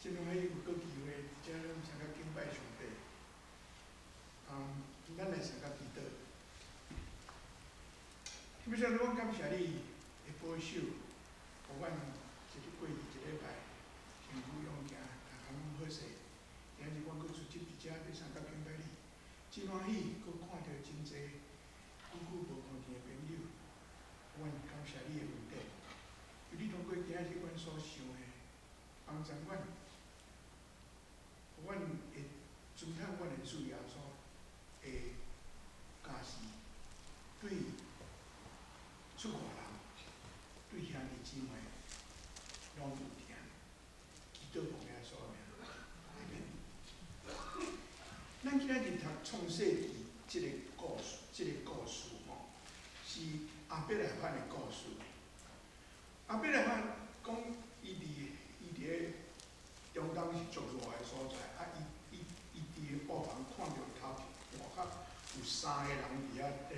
真欢喜有个机会，遮上较敬拜上帝。咱来上较祈祷。要说阮感谢你的保守，互阮过去一礼拜幸福勇行，逐项拢好势。今日阮搁出席伫遮要上较敬拜你，真欢喜，搁看到真济久无看见的朋友，阮感谢你的恩典。有你通过今日阮所想的，帮助阮，阮会尊崇阮的主耶稣的家事，对出外人，对兄弟姊妹，拢有听。祈祷奉耶稣的名，阿免。咱今仔日读创世记即个故事吼，是亚伯拉罕的故事。亚伯拉罕讲，伊伫个中东是足热的所在，伊伫个布房看到头外口有3个人伫遐徛。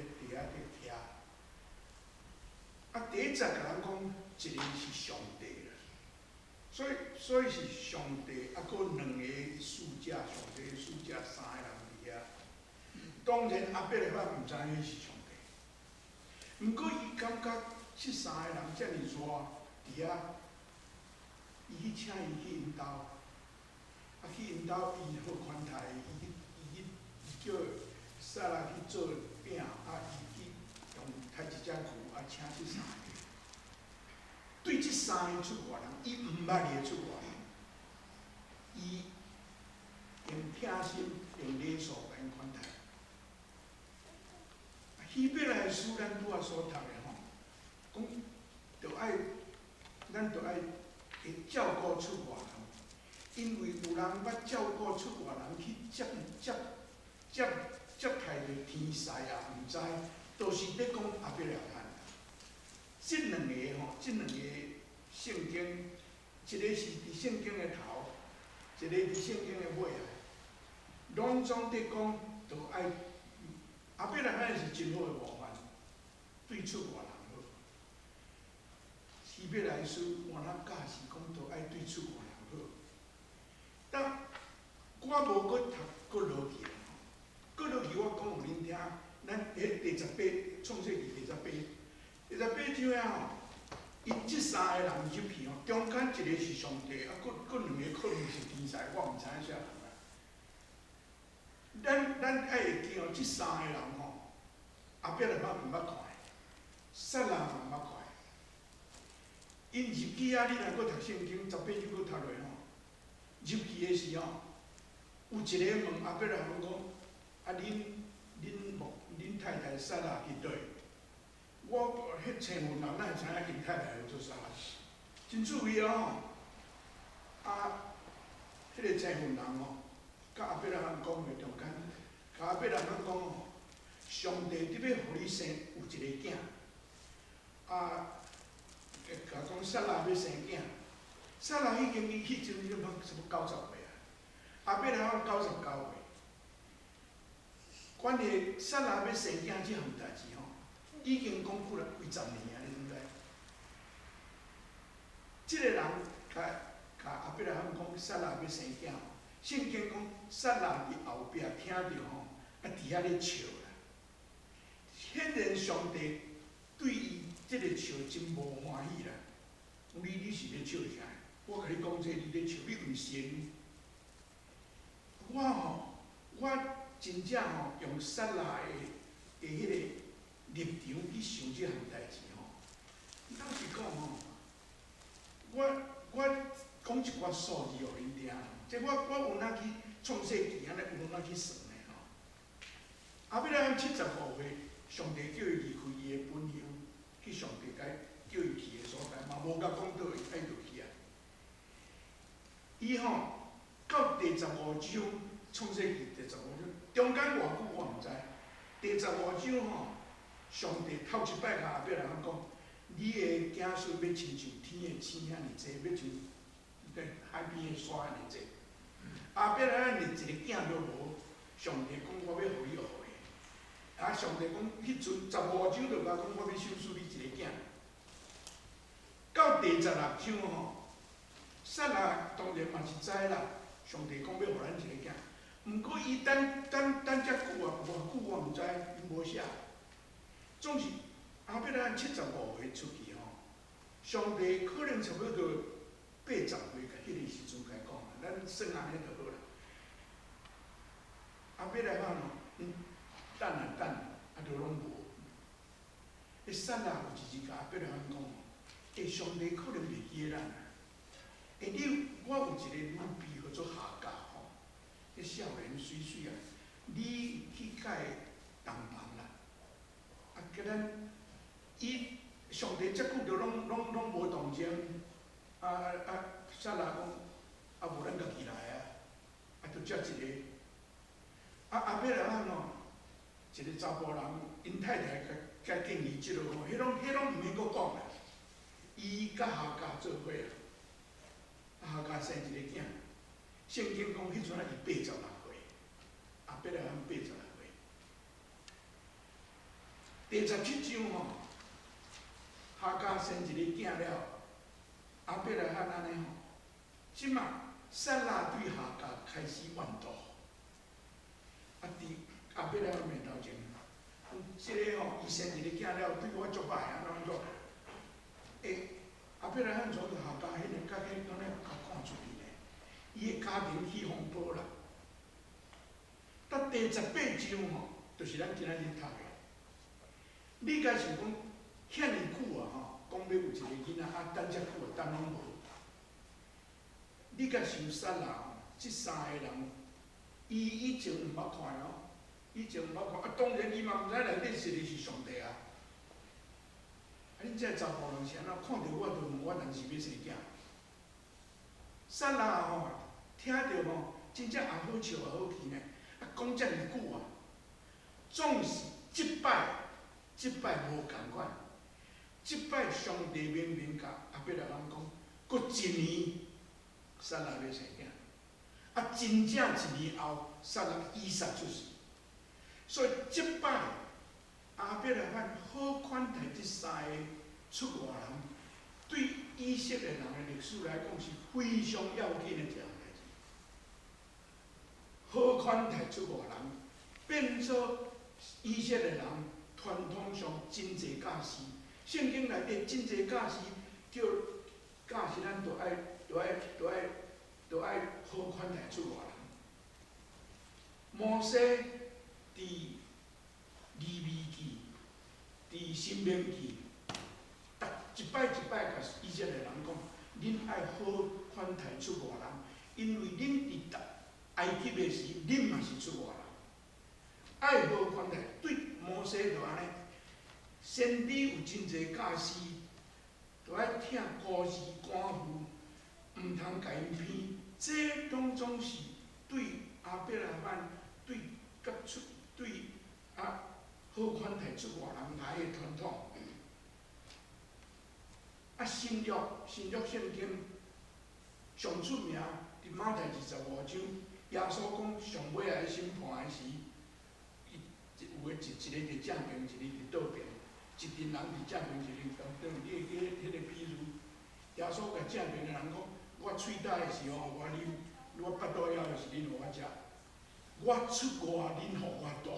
第一则甲人讲，一个是上帝啦，所以是上帝，搁2个使者，上帝的使者3个人伫遐。当然亚伯拉罕毋知迄是上帝，毋过伊感觉即3个人遮尔热伫遐，伊去请伊去因兜，去因兜伊好款待，伊叫撒拉去做饼，伊去用开一只牛，请即3个。对即3个出外人，伊毋捌伊的出外人，伊用疼心、用礼数甲因款待。希伯来书咱拄仔所读的吼，讲咱着爱会照顾出外人，因为有人捌照顾出外人去接待着天使啊，毋知，都是咧讲亚伯拉罕。即2个吼，即2个圣经，一个是伫圣经的头，一个伫圣经的尾啊，拢总伫讲，着爱亚伯拉罕是真好的模范，对出外人好。希伯来书换咱教是讲，着爱对出外人好。但我无搁读搁落去吼，搁落去我讲互恁听，咱迄第18创世纪第18章啊吼，因即3个人入去吼，中间一个是上帝，搁2个可能是天使，我毋知影啥人啊。咱爱会记哦，即3个人吼，亚伯拉罕毋捌看的，撒拉嘛毋捌看的。因入去啊，你若搁读圣经18章搁读落吼，入去的时候，有一个问亚伯拉罕讲：恁太太撒拉伫倒？我迄青云人哪会知影因太太叫做啥？真趣味哦！迄个青云人哦，甲亚伯拉罕讲的中间，甲亚伯拉罕讲哦，上帝伫要互你生有一个囝，甲讲撒拉要生囝，撒拉迄阵迄阵差不多90岁啊，亚伯拉罕99岁。关于撒拉要生囝即项代志吼，已经讲过了几十年啊，你知毋知？即个人甲亚伯拉罕讲撒拉要生囝，圣经讲撒拉伫后壁听着吼，伫遐咧笑啦。显然上帝对伊即个笑真无欢喜啦。你是咧笑啥？我甲你讲这你咧笑，你毋信？我真正吼用撒拉的迄个立场去想即项代志吼。老实讲吼，我讲一寡数字互恁听，即我有哪去创世纪安尼有哪去算的吼。亚伯拉罕75岁，上帝叫伊离开伊的本乡，去上帝叫伊去的所在，嘛无甲讲倒位爱落去啊。伊吼到第15章，创世纪第15章，中间偌久我毋知。第15章吼，上帝头一摆甲亚伯拉罕讲：你的子孙要亲像天的星遐尔济，要像海边的沙遐尔济。亚伯拉罕连一个囝都无，上帝讲我要互你后裔。上帝讲迄阵15章就甲讲我要赏赐你一个囝。到第16章吼，撒拉当然嘛是知啦，上帝讲要互咱一个囝，毋过伊等遮久啊，偌久我毋知，伊无写。总是后壁咱75岁出去吼，上帝可能差不多80岁，甲迄个时阵甲伊讲啊，咱算安尼就好啦。后壁来讲咯，等啊等，啊都拢无。迄撒拉有一日甲后壁来讲吼，上帝可能袂记咱啊。我有一个女婢叫做夏甲吼，迄少年水水啊，你去甲伊同房啦。啊，甲咱上帝遮久着拢无动静，撒拉讲，无咱家己来啊，着接一个。后壁来讲咯，一个查甫人，因太太甲建议即落吼，迄拢毋免阁讲啦，伊甲夏甲做伙啊。夏甲生一个囝，圣经讲迄阵啊伊86岁，后壁来讲86岁。第17章吼，夏甲生一个囝了，后壁来讲安尼吼，即马撒拉对夏甲开始怨妒，后壁来讲面头前，即个吼伊生一个囝了，对我足歹安怎？后壁来讲从夏甲迄个甲迄安尼看出去咧，伊个家庭起风波啦。第18章吼，就是咱今仔日读的。你敢想讲，遐尼久啊吼，讲要有一个囡仔，等遮久啊，等拢无。你敢想撒拉吼，即3个人，伊以前毋捌看哦，以前毋捌看，当然伊嘛毋知内底是上帝啊。恁遮查甫人是安怎看到我，就问我当时要生囝。撒拉吼，听到吼，真正也好笑也好气呢。讲遮尔久啊，总是即摆无共款。即摆上帝明明甲后壁来人讲，搁1年，撒拉要生囝。真正1年后，撒拉以撒出世。所以即摆后壁来讲，好款待即3个出外人，对以色列人的历史来讲是非常要紧的一件代志。好款待出外人，变做以色列人传统上真侪教师。圣经内底真侪教师，叫教师咱着爱好款待出外人。摩西伫利未记、伫申命记，一摆甲以色列人讲，恁爱好款待出外人，因为恁伫埃及的时，恁嘛是出外人。爱好款待，对摩西就安尼。先知有真侪教师，着爱听故事、官夫，毋通甲因偏。这拢总是对后壁来版，对好款待出外人来的传统。新约圣经上出名，伫马太25章，耶稣讲上尾来审判的时，有一个伫正面，一个伫倒边，一群人伫正面，一群倒边。你会记迄个比喻？耶稣甲正面的人讲：我喙焦的时候，我啉；我腹肚枵的时，恁互我食；我出外，恁互我住。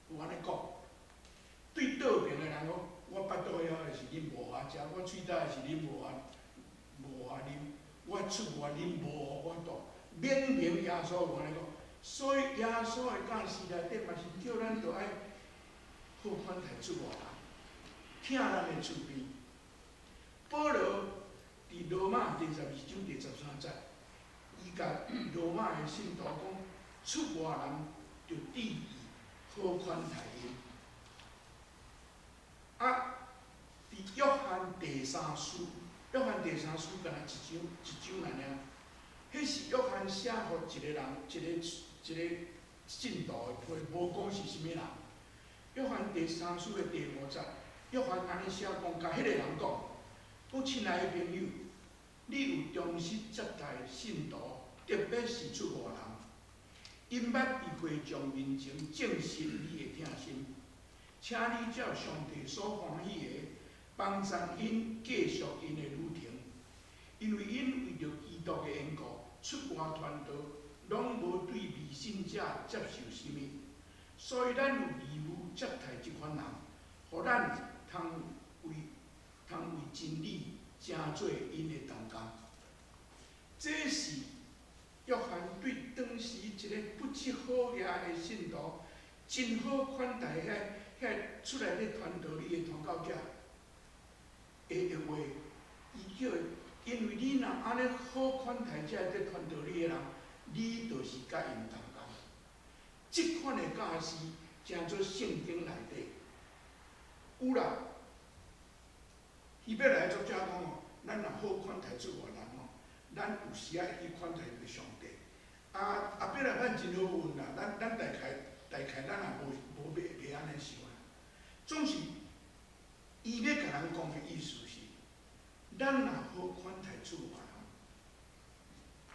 有安尼讲。对倒边的人讲：我腹肚枵的时，恁无法食；我喙焦的时，恁无法啉；我出外，恁无互我住。明明耶稣有安尼讲，所以耶稣的教示内底嘛是叫咱着爱好款待出外人，听咱的厝边。保罗伫罗马第12章第13节，伊甲罗马的信徒讲，出外人着注意好款待因。伫约翰第3书，约翰第3书敢若一章尔，迄是约翰写互一个人，一个信徒的批，无讲是啥物人。约翰第3书的第5节，约翰安尼写讲，甲迄个人讲：我亲爱的朋友，你有忠实接待信徒，特别是出外人，因捌伊会将面前证实你的疼心，请你照上帝所欢喜的，帮助因继续因的旅程。出外传道，拢无对未信者接受什么，所以咱有义务接待即款人，互咱通为真理成做因的同工。这是约翰对当时一个不知好嘢的信徒，真好款待遐出来咧传道理的传教者的话，伊叫，因为你若安尼好款待遮咧传道理的人，你就是甲因同工。即款的教示，正做圣经内底有啦。希伯来作者讲哦，咱若好款待出外人哦，咱有时啊去款待着上帝。本来咱真好运啦，咱大概咱也无袂安尼想啦。总是伊要甲人讲的意思是，咱若好款待出外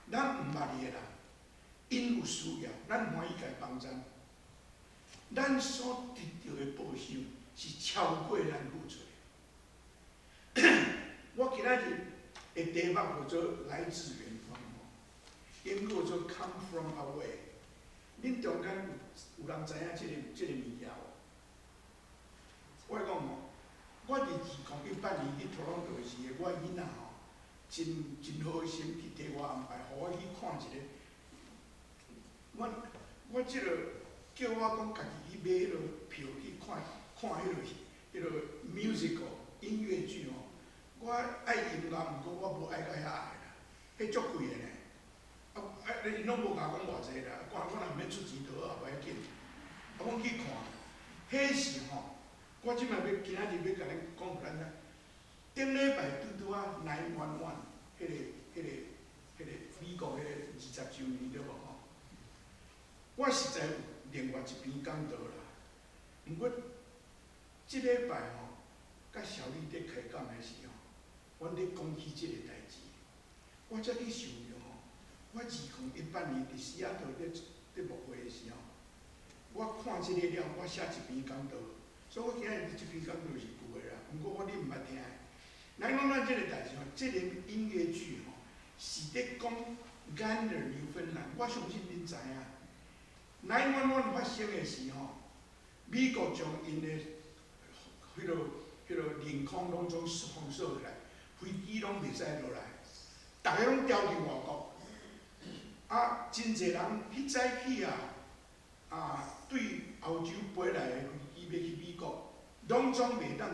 人，咱毋捌伊的人，因有需要，咱欢喜甲伊帮衬。咱所得到的报酬是超过咱付出的。我今仔日的题目叫做来自远方，英语叫做 Come from away。恁中间有人知影即个物件无？我讲哦，我伫2018年去托朗多时，我囡仔吼真好心去替我安排，互我去看一个。我即个叫我讲家己去买迄落票去看迄落 musical 音乐剧吼。我爱音乐，毋过我无爱到遐爱啦，迄足贵的呢。因拢无甲我讲偌济啦，我若毋免出钱倒也无要紧。阮去看，迄是吼，我即摆今仔日要甲恁讲互咱知，顶礼拜拄啊911迄个美国迄个20周年对无吼？我实在有另外一边讲到啦，毋过即礼拜吼，甲小丽伫开讲的时候，阮咧讲起即个代志，我才去想着吼，我2018年伫西雅图咧牧会的时候，我看即个了，我写一篇讲道，所以我今日即篇讲道是旧的啦，毋过我恁毋捌听的。咱讲咱即个代志吼，即个音乐剧吼，是咧讲甘尔纽芬兰，我相信恁知影。911发生的时候，美国将因的迄落领空拢总封锁起来，飞机拢袂使落来，逐个拢调去外国。真侪人迄早起对欧洲飞来的飞机要去美国，拢袂当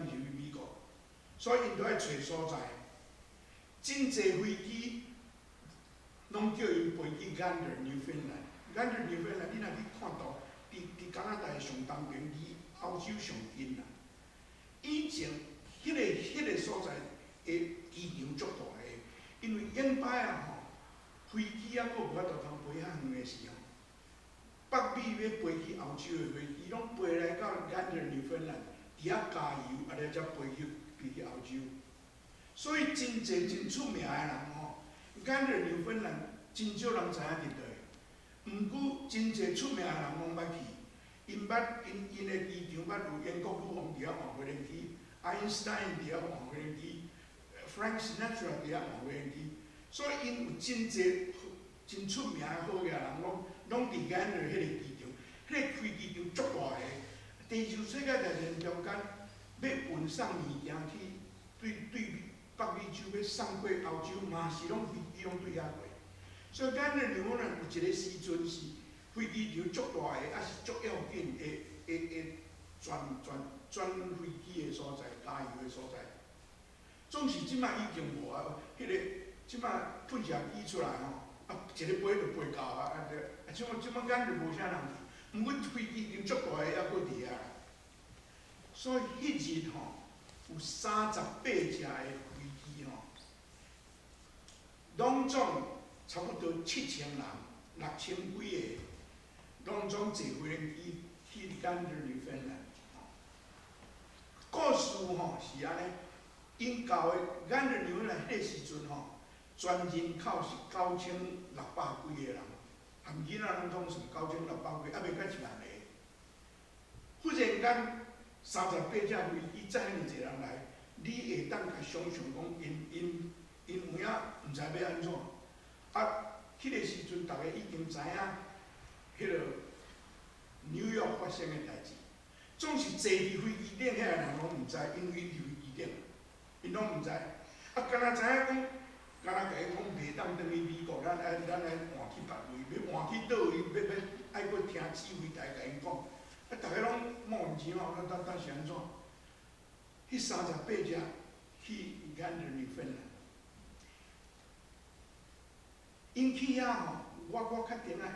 入去美国，所以因都爱找所在。真侪飞机拢叫因飞去甘尔纽芬兰。甘尔纽芬兰，你若去看到，伫加拿大上东边，离欧洲上近啦。以前迄个所在的机场足大个，因为远摆吼，飞机还佫无法度通飞遐远的时候，北美要飞去欧洲的飞机，拢飞来到甘尔纽芬兰，伫遐加油，才飞去欧洲。所以真出名的人吼，甘尔纽芬兰真少人知影伫倒。毋过真侪出名的人拢捌去，因的机场捌有英国女王伫遐换飞行机，爱因斯坦伫遐换飞行机 ，Frank Sinatra 伫遐换飞行机，所以因有真侪真出名的好野人，拢伫甘尔迄个机场，迄个飞机场足大个。第二次世界大战中间要运送物件去对北美洲要送过欧洲，嘛是拢飞机拢对遐过。所以甘尔纽芬兰有一个时阵是飞机场足大个，也是足要紧的转飞机的所在、加油的所在。总是即摆已经无啊，迄个即摆喷射机出来吼，一个飞就飞到即摆甘尔无啥人去，毋过飞机场足大个，还佫伫遐。所以迄日吼有38架的飞机吼，拢总差不多7000人，6000几个，拢总坐飞行机去甘尔纽芬兰。故事吼是安尼，因交的甘尔纽芬兰迄个时阵吼，全人口是9600几个人，含囡仔拢总是9600几，还袂到10000个。忽然间，38架飞机载遐尼侪人来，你会当甲想象讲因有影毋知要安怎？啊，迄个时阵，大家已经知影，迄个纽约发生的代志，总是坐伫飞机顶遐个人拢毋知，因为伫飞机顶，因拢毋知。啊，敢若知影讲，敢若甲伊讲袂当转去美国，咱来换去别位，要换去倒位，要爱搁听指挥台甲因讲。啊，大家拢莫名其妙，咱是安怎？迄38只去干的女芬兰，因去遐吼，我较定啊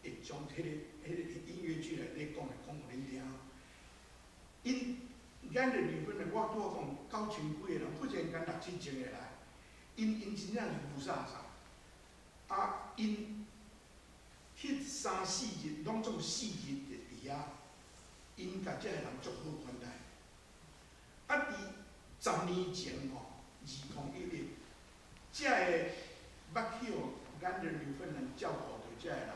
会将迄个音乐剧内底讲互恁听。因干的女芬兰，我拄好讲9000几个人，忽然间6、7千个来，因真正是乌煞煞。啊，因迄3、4日，拢总4日伫遐，因甲遮个人足好款待。啊，伫10年前吼，2011，遮个捌去互咱的纽芬兰照顾着遮个人，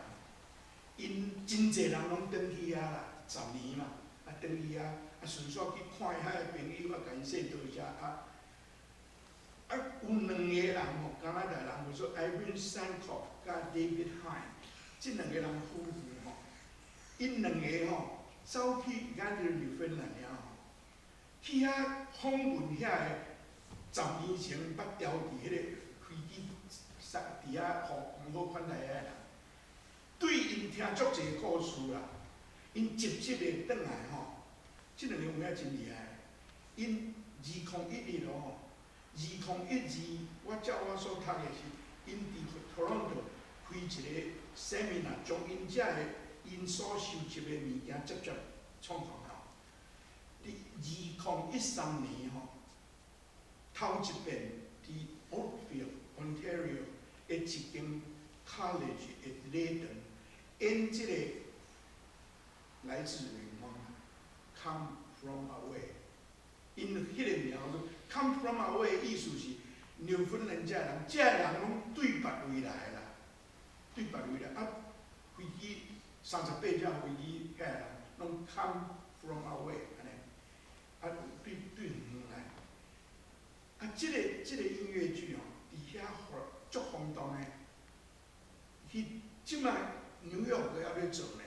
因真侪人拢转去遐啦，10年嘛，啊转去遐，啊顺续去看遐个朋友，啊甲因说多谢啊。啊，有2个人吼，加拿大人，叫做 Irene Sankoff 甲 David Hein， 即2个人夫妇吼，因2个吼走去咱的纽芬兰了吼。去遐访问遐个10年前捌调伫迄个飞机上伫遐互好款待遐人，对因听足侪故事啦。因直接的转来吼，即2个有影真厉害。因2012咯，2012我照我所读的是，因伫 Toronto 开一个 seminar， 将因遮个因所收集的物件接创创好。2013年吼，头一遍伫 Oakville Ontario 的一间 college 的礼堂演即个来自远方 ，Come from away。因迄个名字 Come from away 意思是纽芬兰遮人，遮人拢对别位来啦，对别位来啊，飞机38只飞机遐人拢 Come from away。啊，对远来，啊，即个音乐剧哦，伫遐足轰动的。即摆纽约阁还要做呢。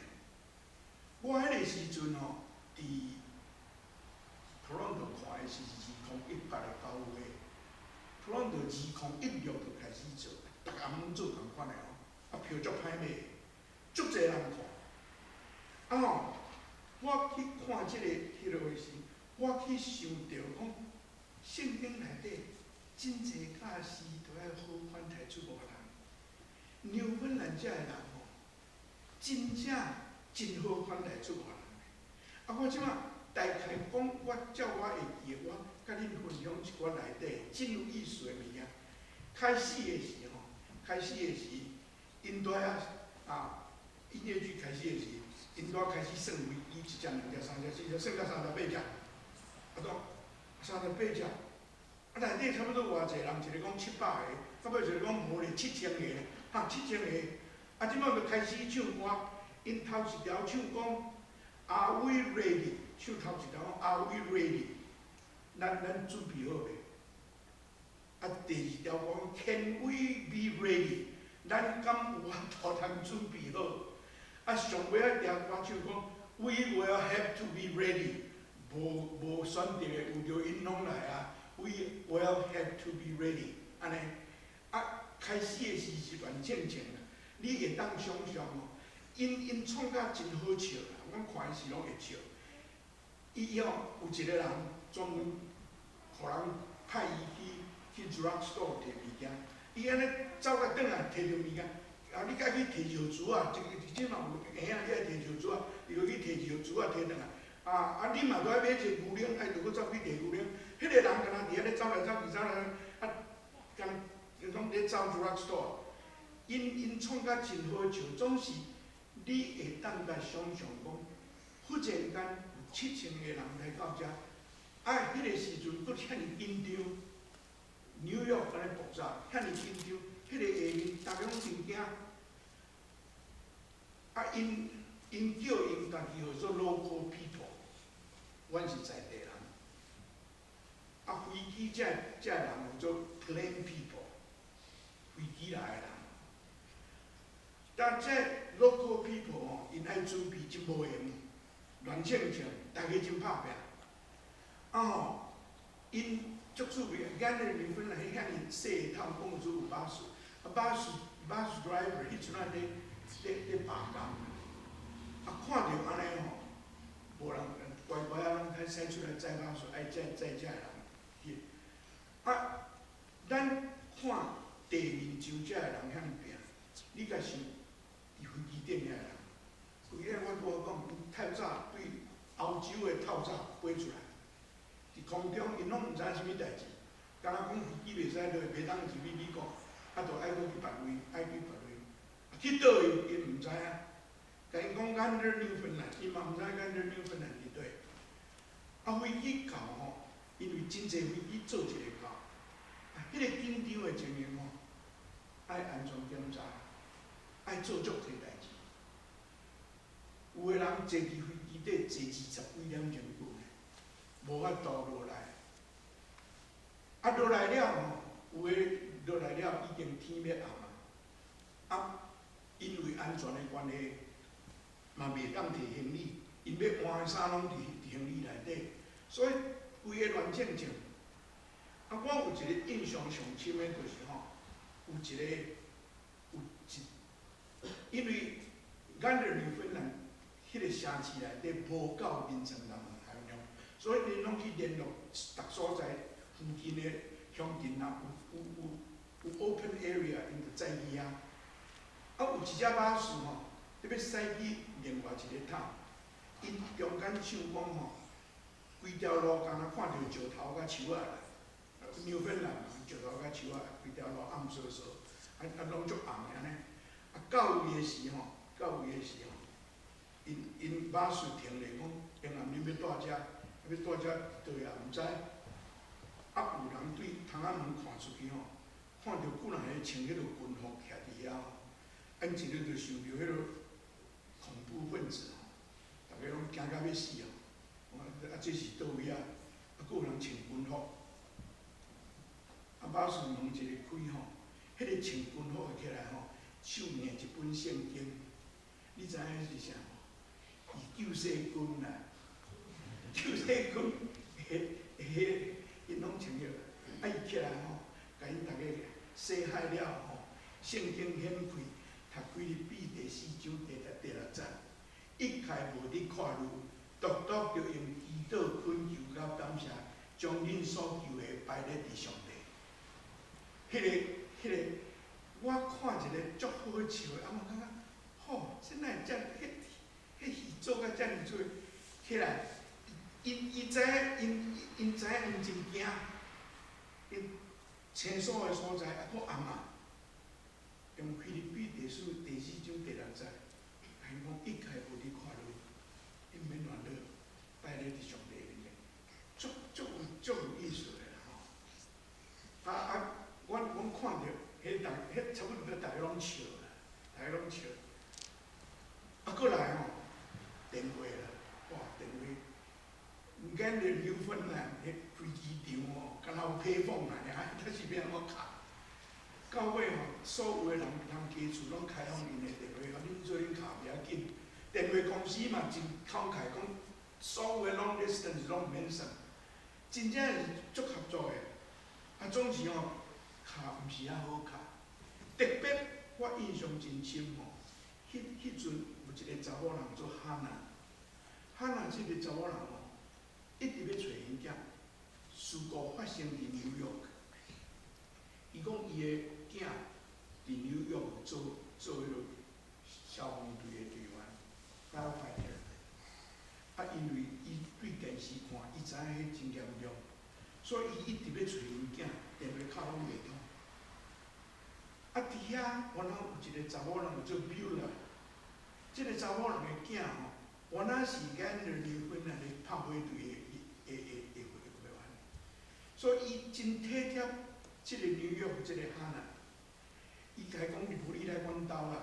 我迄个时阵吼，伫 Toronto 看的是2018的9月 ，Toronto 2016就开始做，逐个拢做同款的哦，啊票足歹买，足侪人看。啊吼，我去看迄落时。我去想到讲，圣经内底真侪教师都爱好款待出外人，纽芬兰遮个人吼，真正真好款待出外人。啊，我即摆大概讲，我照我会记的，我甲恁分享一寡内底真有意思的物件。开始的时候，因在啊音乐剧开始的时，因在开始算飞机，1只、2只、3只、4只，算到38只。啊，讲38只，啊内底差不多偌济人，一个讲700个，到尾一个讲无咧7000个，哈7000个。啊，即摆就开始唱歌，因头一条唱讲 Are we ready？ 唱头一条讲 Are we ready？ 咱准备好未？啊，第2条讲 Can we be ready？ 咱敢有法度通准备好？啊，上尾一条歌唱讲 We will have to be ready。无选择的，有着因拢来啊。We will have to be ready， 安尼。啊，开始的是一段正情啦，你会当想象哦，因创甲真好笑啦，阮看的时拢会笑。伊吼有一个人专门，互人派伊去 drugstore 摕物件，伊安尼走甲转来摕着物件，啊，你甲去摕药珠啊，即嘛有闲啊，你爱摕药珠啊，伊就去摕药珠啊摕转来。啊！你嘛都爱买一个牛奶，爱着搁走去摕牛奶。迄个人敢若伫遐咧走来走去，啊，敢拢咧走 drugstore。因创甲真好笑，总是你会当来想象讲，忽然间有7000个人来到遮，啊，迄个时阵搁遐尼紧张，纽约安尼复杂，遐尼紧张，迄个下面大家拢真惊。啊，因叫因家己叫做 local people。阮是在地人，啊，飞机遮人叫做 plane people， 飞机来的人，但这 local people 吼，因爱准备真无用，乱称称，大家真拍拼。啊吼，因足趣味，咱的米粉来遐尼细个透，讲做有巴士，巴士 driver 迄阵啊咧罢工，看到安尼吼，无人乖乖啊，拢使出来载巴士，爱载遮人去。咱看地面上遮个人遐尼拼，你甲想，伫飞机顶遐人，飞机顶我拄好讲，透早对欧洲的透早飞出来，伫空中因拢毋知啥物代志，敢若讲飞机袂使落，袂当入去美国，啊，着爱去别位，爱去别位，去倒伊因毋知影，甲因讲咱这Newfoundland，伊嘛毋知咱这Newfoundland伫倒。飞机到吼，因为真侪飞机做一个到。迄个紧张的情形吼，爱安全检查，爱做足侪代志。有个人坐伫飞机底坐20几点钟久呢，无法度落来。落来了吼，有个落来了已经天要暗啊。因为安全的关系，嘛袂当摕行李，因要换的衫拢伫行李内底，所以规个乱称称。我有一个印象上深的，就是吼，因为咱的Newfoundland迄个城市内底无够眠床人含量，所以因拢去联络逐所在附近的乡镇啊，有 open area， 因就载去啊。有一只巴士吼，你要驶去另外一个塔，因中间想讲吼，规条路敢若看到石头甲树仔。Newfoundland嘛，石头甲树仔，规条路暗烁烁，拢足红的安尼。到位的时吼，因巴士停咧，讲因暗恁要带遮，要带遮倒也毋知。有人对窗仔门看出去吼，看到几人个穿迄落军服徛伫遐吼，因一日就想到迄落恐怖分子吼，大家拢惊到要死哦。这是倒位啊？佫有人穿军服。巴士门一个开吼，迄个穿军服的起来吼，手拿一本圣经，你知影是啥无？是救世军啦，救世军，因拢穿着，伊起来吼，甲因大家洗海了吼，圣经掀开，读几日比第4章第6节，一概无伫看路，独独着用祈祷恳求甲感谢，将恁所求的摆咧伫上帝。迄个，我看一个足好笑的，我感觉，吼，这哪会遮迄戏做甲遮尔做起来，因知影，因知影因真惊，因清楚的所在也佫暗啊，用腓立比第4章第6节，因讲一概无伫看路，因免乱恼，摆咧伫上帝面前，足有意思的啦吼。阮看到迄差不多大家拢笑啦，过来吼，电话啦，哇，电话，咱的Newfoundland迄飞机场吼，敢若有批放啦，但是要安怎卡？到尾吼，所有的人家厝拢开放因的电话，恁做恁卡袂要紧。电话公司嘛真慷慨，讲所有的 long distance 拢免算，真正是足合作的。总是吼。卡毋是遐好卡，特别我印象真深吼。迄阵有一个查某人做哈娜这个查某人吼，一直要找因囝。事故发生伫纽约，伊讲伊的囝伫纽约做迄落消防队的队员 ，firefighter。因为伊对电视看，伊知影迄真严重，所以伊一直要找因囝，电话卡拢袂通。伫遐，原来有一个查某人做 Beulah， 这个查某人的囝吼，原来是咱的Newfoundland的拍火队的会员，所以伊真体贴这个纽约这个哈娜。伊甲伊讲，无你来阮兜啦，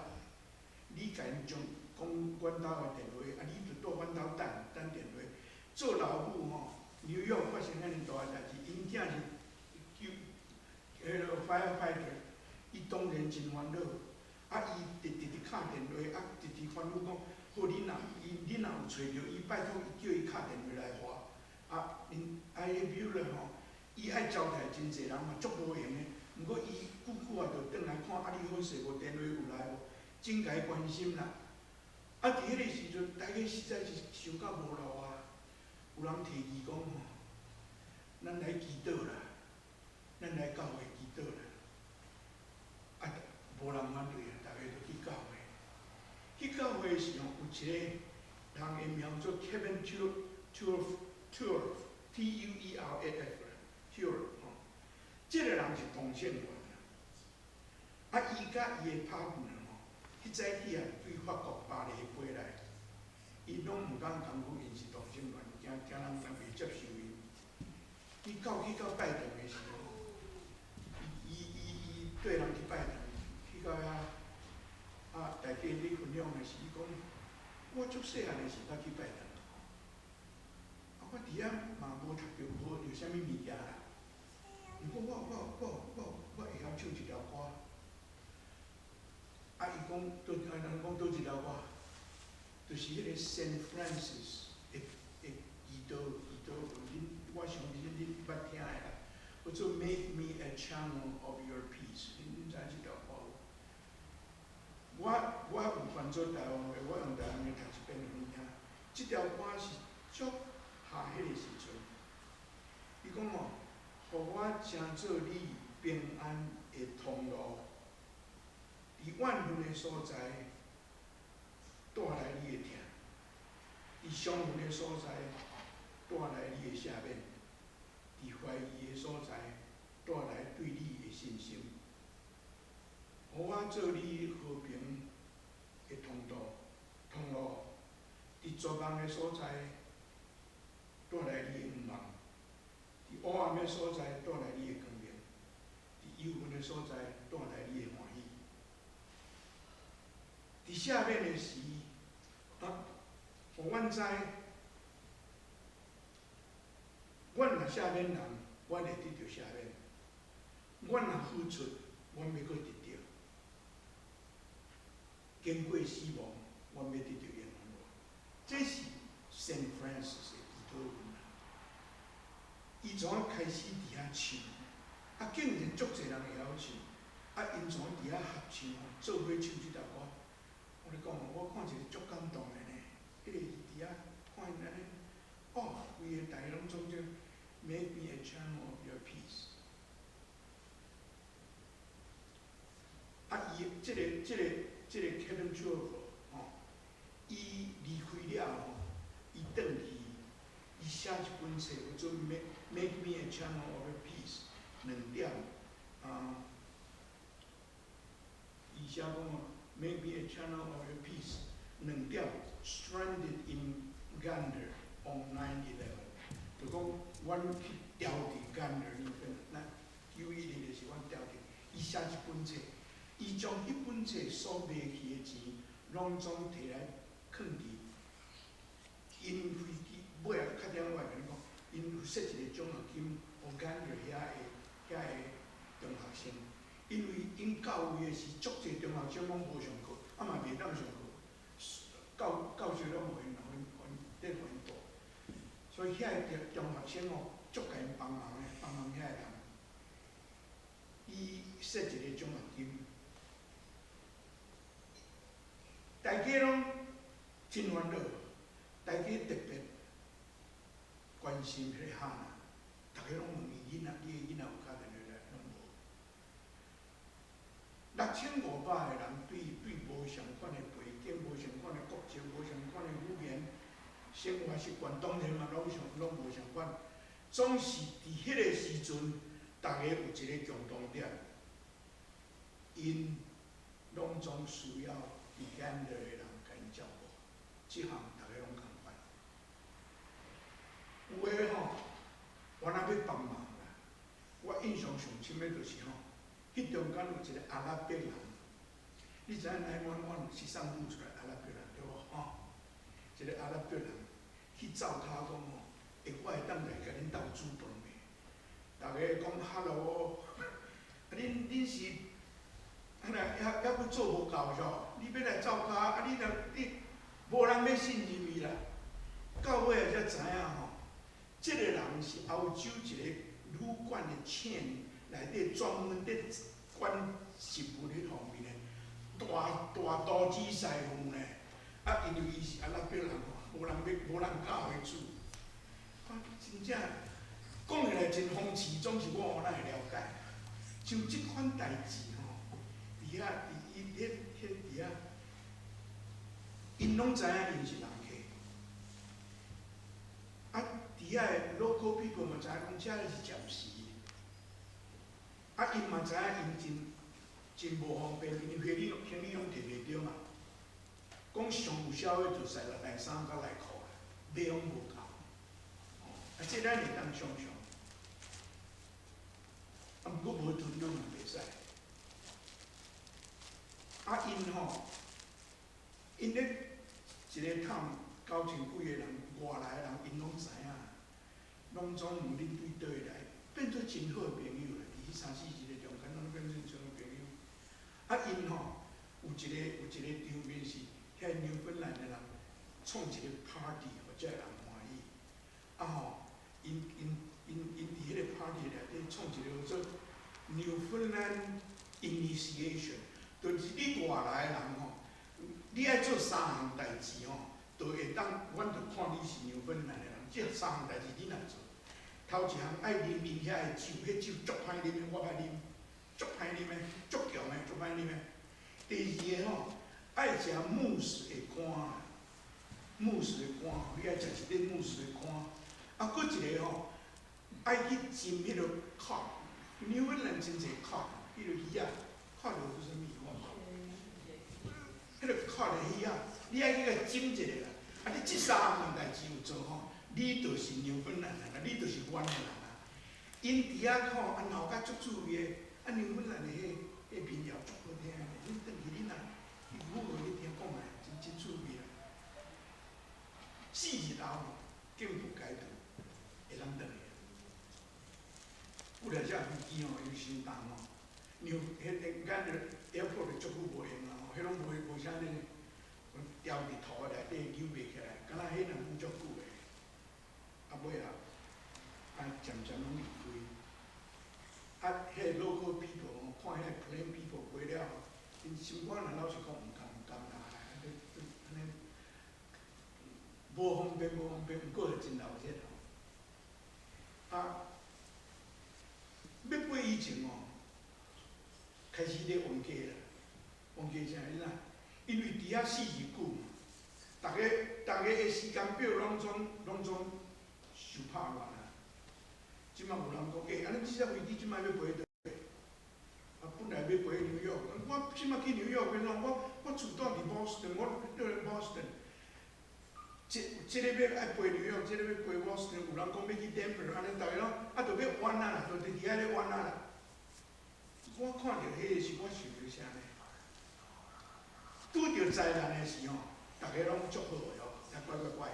你甲因将阮兜的电话，你就到阮兜等电话。做老母吼，纽约发生遐尼大个代志，因囝是迄个 firefighter。伊当然真烦恼，伊直敲电话，直吩咐讲，好，恁若有找着伊，拜托叫伊敲电话来我。迄表咧吼，伊爱招待真侪人嘛，足无闲的。毋过伊久久啊，就转来看你好势无，电话有来无，真甲伊关心啦。伫迄个时阵，大家实在是想到无路啊，有人提议讲吼，咱来祈祷啦，咱来教会祈祷啦。无人反对啊，大家就去教会。去教会的时候，有一个人的名做 Kevin Tuerf，T-U-E-R-F，Tuerf 吼。这个人是同性恋啊。伊甲伊的拍档吼，迄早起啊对法国巴黎飞来，伊拢毋敢讲因是同性恋，惊人袂接受伊。去到拜堂的时候，伊缀人去拜堂，去到遐，大家咧分享的是，伊讲我足细汉的时捌去拜堂，我伫遐嘛无读着啥物物件啦。毋过我会晓唱一条歌。伊讲倒一条歌，就是迄个 Saint Francis 的祈祷，我相信恁捌听的啦。叫做 Make me a channel of your peace， 恁知即条歌无？我有翻做台湾话，我用台湾话读一遍互恁听。即条歌是足下迄个时阵，伊讲哦，互我成做你平安的通路，伫怨恨的所在带来你的疼，伫伤痕的所在带来你的赦免，伫怀疑的所在带来对你的信心。互我做你和平的通路，伫绝望的所在带来你的光芒，伫黑暗的所在带来你的光明，伫忧郁的所在带来你的欢喜。伫赦免的时，互阮知，阮若赦免人，阮会得到赦免；阮若付出，阮要阁得到。经过死亡，阮要得到永恒路。这是 Saint Francis 的祈祷文啊。伊从开始伫遐唱，竟然足侪人会晓唱，因从伫遐合唱，做伙唱即条歌。我咧讲，我看一个足感动的呢。迄个伫遐看因安尼，规个台拢总叫 Make me a channel of your peace。伊即个 Kevin Tuerf 伊离开了后，伊转去，伊写一本册叫做 Make me a channel of your peace， 2点，伊写讲Make me a channel of your peace， 2点 Stranded in Gander on 9/11， 就讲阮去调伫 Gander 那边，那9/11就是阮调伫，伊写一本册。伊将迄本册所卖去的钱，拢总摕来藏伫因飞机尾啊，较点我会甲你讲，因设一个奖学金，互咱着遐个中学生，因为因教育的是足侪中学生拢无上课，嘛袂当上课，教授拢无因咧互因报，所以遐个中学生足甲因帮忙遐个人，伊设一个奖学金。大家拢真烦恼，大家特别关心迄个哈娜，大家拢问伊囡仔，你的囡仔有打电话来，拢无。6500个人对无相款的背景、无相款的国籍、无相款的语言、生活习惯，当然嘛拢无相款。总是伫迄个时阵，大家有一个共同点，因拢总需要。伫咱的人甲因照顾，即项大家拢共款。有诶原来要帮忙啦。我印象上深的就是迄中间有一个阿拉伯人，你知影台湾有13富出来阿拉伯人对无？一个阿拉伯人去灶骹讲我会当来甲恁斗煮饭的。大家讲 hello， 恁是还佫做无够哟，你要来造假，啊你无人要信任伊啦。到尾啊才知影吼，即个人是欧洲一个旅馆的chain内底专门伫管食物迄方面的大都市师傅呢。啊，因为伊是安那表人看，无人教会煮。啊，真正讲起来真风趣，总是我哪会了解。像即款代志吼，伫遐伊伫遐，因拢知影因是人客。啊，伫遐的 local people 嘛知影讲遮是暂时。啊，因嘛知影因真无方便，因为行李拢摕袂着嘛。讲上有消费就使6来3到来箍啦，买拢无够。啊，这咱会当想象。啊，毋过无囤拢嘛袂使。啊，因吼，因咧一个探9千几个人，外来的人因拢知影，拢总问恁对倒位来，变做真好的朋友啦。伫迄3、4日的中间，拢变做真好朋友。啊，因吼有一个场面是。遐纽芬兰的人创一个 party， 互遮人欢喜。啊吼，因伫迄个 party 内底创一个叫做 Newfoundland Initiation， 就是你外来的人吼，你爱做3项代志吼，就会当，阮就看你是纽芬兰的人，即3项代志你若做。头一项爱啉遐的酒，迄酒足歹啉的，我捌啉，足歹啉的，足强的，足歹啉的。第二个吼。爱食慕斯的肝，慕斯的肝，你爱食一粒慕斯的肝。啊，搁一个吼，爱去浸迄落烤，纽芬兰真侪烤，迄落鱼啊，烤着做啥物？迄落烤的鱼啊，你爱去甲浸一下啦。啊，你即3项代志有做吼，你就是纽芬兰人啦，你就是阮的人啦。因伫遐吼，啊闹甲足趣味的，啊纽芬兰的迄民谣足好听的，恁转去恁若。我无你听讲诶，真趣味啦。4日后，政府解除，会当转去。不了遮飞机吼，又伤重吼。咱个 airport 足久无用啦吼，迄拢无啥呢，调伫土内底扭袂起来，敢若迄若有足久诶。啊尾啊，渐渐拢离开。啊，迄 local people 吼，看迄 plain people 过了，因心肝若老实讲毋甘啦，安尼无方便，毋过是真闹热吼。啊，要飞以前吼，开始咧冤家啦，冤家啥因啊？因为伫遐4日久嘛，逐个的时间表拢总受拍乱啊。即摆有人讲，安尼即只飞机即摆要飞倒？啊，本来要飞纽约，我即摆去纽约变怎？我厝住伫波士顿，我倒来波士顿。即个要爱飞纽约，即个要飞波士顿，有人讲要去 Denver， 安尼逐个拢啊，着要弯啊啦，着伫遐咧弯啊啦。我看到迄个时，我想着啥呢？拄着灾难的时候，逐个拢足好个哦，也乖。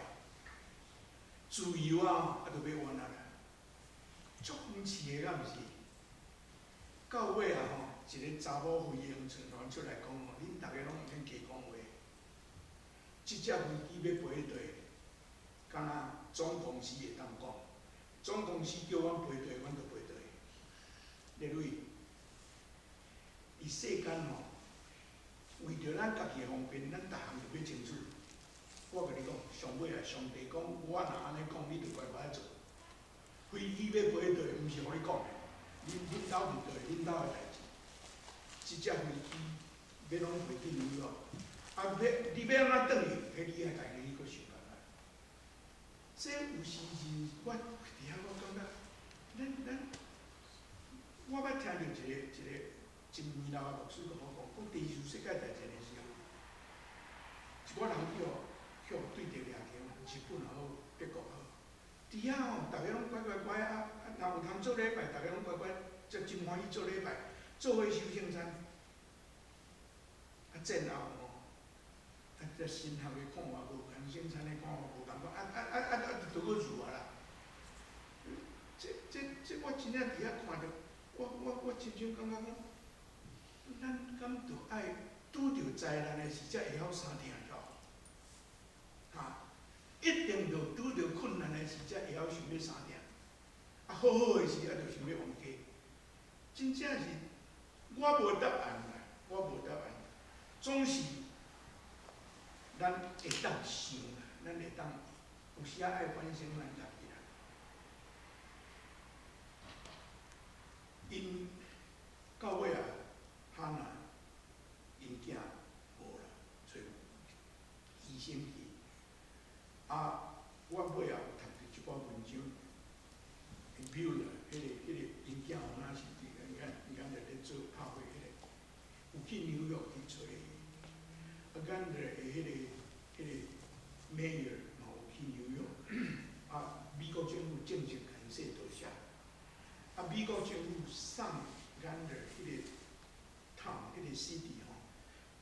自由啊，啊着要弯啊啦，足风趣个，敢毋是？到尾啊吼，一个查某飞行船员出来讲吼，恁逐个拢有免加讲话。即只飞机要飞倒，敢若总公司会当讲，总公司叫阮飞倒，阮就飞倒。例如，伊世间吼，为着咱家己的方便，咱逐项就要清楚。我甲你讲，上尾啊，上帝讲，我若安尼讲，你就乖乖做。飞机要飞倒，毋是互你讲的，恁兜伫倒，恁兜的代志。即只飞机要拢飞去纽约，啊，你要安怎转去？迄你爱家己去想办法。这有时是我伫遐，我感觉，我捌听着一个真面老的牧师甲我讲第二次世界大战的时候，一个人去对着掠去，日本也好，德国也好，伫遐吼，逐个拢乖啊，若有通做礼拜，逐个拢乖，真欢喜做礼拜，做伙收圣餐。啊，战后吼，这神学的看法无共，圣餐的看法无共款，就搁如啊啦。这我真正伫遐看着，我亲像感觉讲，咱敢着爱拄着灾难的时，才会晓相听晓，一定着拄着困难的时，才会晓想要相听。好好的时，就想要冤家。真正是，我无答案啦，我无答案，总是咱会当想啦，咱会当有时爱反省咱家己啦。因到尾啊，哈娜因囝无啦，所以牺牲去。我尾啊有读着一篇文章，比如啦，迄个因囝有哪是伫个，你看在咧做拍会迄个，有去纽约去找伊，咱就迄个 mayor 嘛有去纽约，美国政府正式甲伊说多谢，美国政府送咱的迄个 town 迄个 city 吼，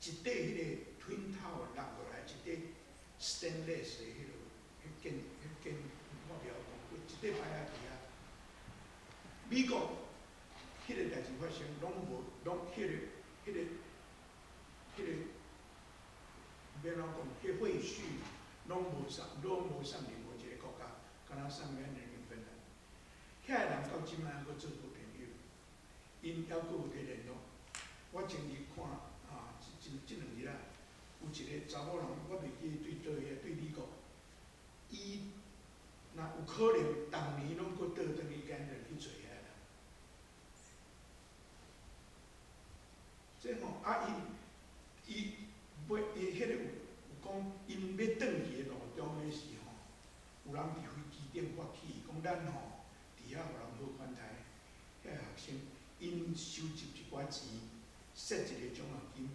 一块迄个 twin tower 落落来，一块 stainless 的迄件，我袂晓讲，一块摆伫遐。美国迄个代志发生，拢迄个，要怎讲？迄会序拢无送任何一个国家，敢若送咱人民芬兰。遐个人到即摆还佫做好朋友，因还佫有伫联络。我前日看即两日啊，有一个查某人，我袂记对美国，伊若有可能，逐年拢佫倒转去跟人去做遐人。即吼伊迄个有讲，因要转去的路中的时吼，有人伫飞机顶发起，讲咱吼伫遐互人好款待，遐学生因收集一寡钱，设一个奖学金，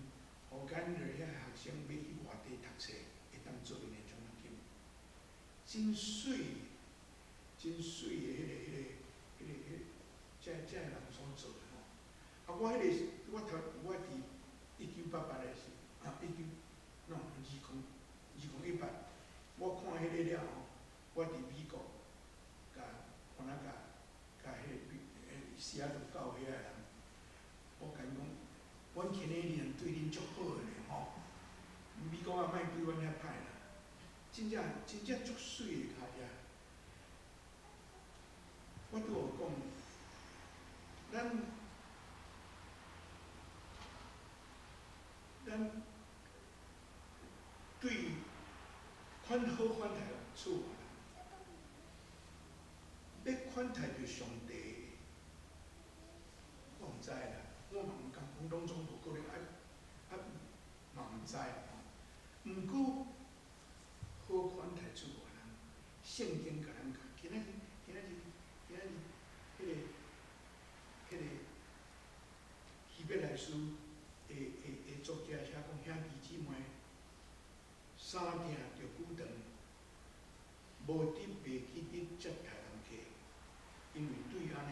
互咱着遐学生要去外地读册，会当做因的奖学金，真水，真水的这人所做的吼。我迄个我伫1988的时2018，我看迄个了后，我伫美国，甲迄个西雅图教会遐人，我甲因讲，阮今年人对恁足好个咧吼，美国啊，莫对阮遐歹啦，真正足水个脚遐。我拄有讲，咱对款好款待厝人，要款待着上帝，我毋知啦，我嘛毋敢讲，拢总无可能嘛毋知吼。毋过好款待厝人，圣经甲咱讲，今仔日迄个希伯来书的作者写讲，兄弟姊妹，三定着久长，无得袂去得接待人客，因为对安尼，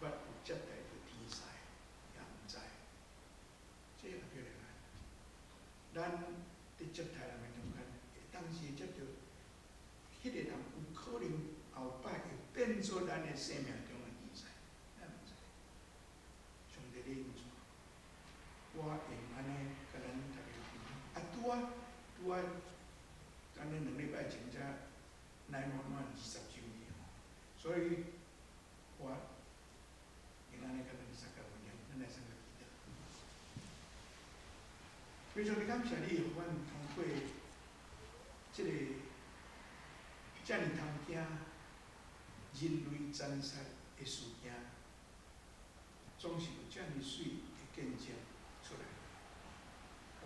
捌有接待着天使，也毋知，这也叫来。咱伫接待人的中间，会当时接着，迄个人有可能后摆会变做咱的生命中的天使，咱毋知。上帝咧安怎？我用安尼甲咱大家拄啊，咱咧2礼拜前才9/1120周年吼，所以我用安尼甲咱大家分享，咱来参加祈祷。非常的感谢你，互阮通过即个遮尔通惊人类惨杀的事件，总是有遮尔水的见证出来。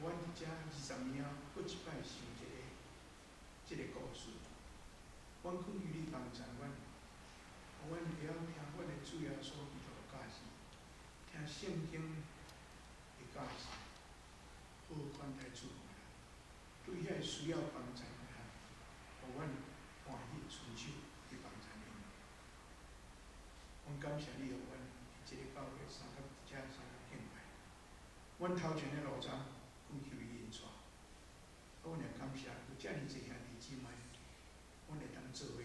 阮伫遮20年后，佫一摆想即个故事。阮恳求你帮助阮，互阮会晓听阮的主耶稣基督的教示，听圣经的教示，好款待厝人，对遐需要帮助的人，互阮欢喜伸手去帮助因。阮感谢你，互阮即个教会3个敬拜。阮头前的路程，恳求你引带。阮也感谢有遮尔济兄弟姊妹，阮会当做伙。